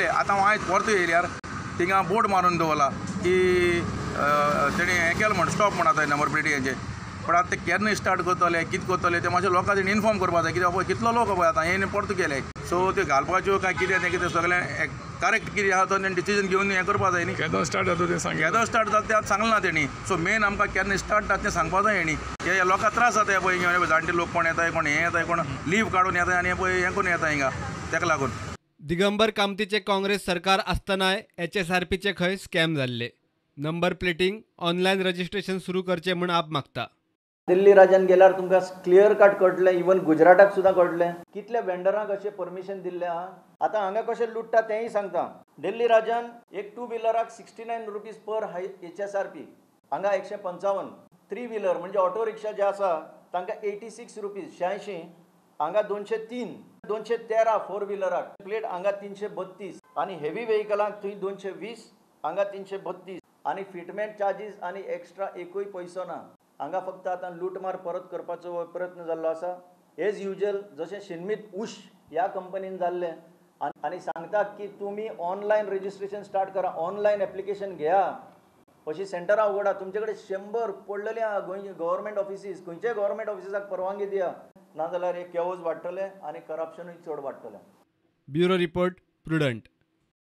आतां हांव आयज परतो येयल्यार थिंगा बोर्ड मारून दवरला की तेणी हें केलें म्हण स्टॉप म्हण आतां नंबर प्लेटी हेंचे पण आतां ते केन्ना स्टार्ट करतले कितें करतले ते मातशें लोकांक तेणी इन्फॉर्म करपा जाय कित्याक पळय कितलो लोक पळय आतां हें परतो केले सो ते घालपाच्यो काय कितें तें कितें सगळें करेक्ट कितें आहा तो तेणी डिसिजन घेवन हें करपा जाय न्ही केन्ना स्टार्ट जाता तें सांग केन्ना स्टार्ट जाता तें आतां सांगलें ना तेणी सो मेन आमकां केन्ना स्टार्ट जाता तें सांगपा जाय हेणी हे लोकांक त्रास जाता पळय जाणटे लोक कोण येताय कोण हें येताय कोण लीव काडून येताय आनी पळय हें करून येता हिंगा तेका लागून दिगंबर कामतीचे काँग्रेस सरकार असतानाय HSRPचे खंय स्कॅम जाल्ले नंबर प्लेटिंग ऑनलायन रजिस्ट्रेशन सुरू करचें म्हूण आप मागता दिल्ली राज्यान गेल्यार तुमकां क्लियर कट कळटलें इवन गुजराताक सुद्दां कळटलें कितल्या वेंडरांक अशें परमिशन दिल्लें आहा आतां हांगा कशें लुट्टा तेंय सांगता दिल्ली राज्यान एक 2 व्हिलराक 69 रुपीज पर HSRP हांगा 155 3 व्हिलर म्हणजे ऑटो रिक्षा जे आसा तांकां 86 रुपीज 86 हांगा 203 213 4 व्हिलराक प्लेट हांगा 332 आनी हेवी व्हेहिकलांक थंय 220 हांगा 332 आनी फिटमेंट चार्जीस आनी एक्स्ट्रा एकूय पयसो ना हांगा फक्त आतां लूटमार परत करपाचो प्रयत्न जाल्लो आसा एज युजल जशें शिन्मीत उश ह्या कंपनीन जाल्लें आनी सांगतात की तुमी ऑनलायन रजिस्ट्रेशन स्टार्ट करा ऑनलायन एप्लिकेशन घेया अशी सेंटरां उगडा तुमचे कडेन 100 पडलेले आहा गोंय गव्हर्मेंट ऑफिसीस खंयच्याय गव्हर्मेंट ऑफिसाक परवानगी दिया नाजाल्यार हे केओस वाडटले आनी करप्शनूय चड वाडटलें ब्युरो रिपोर्ट प्रुडंट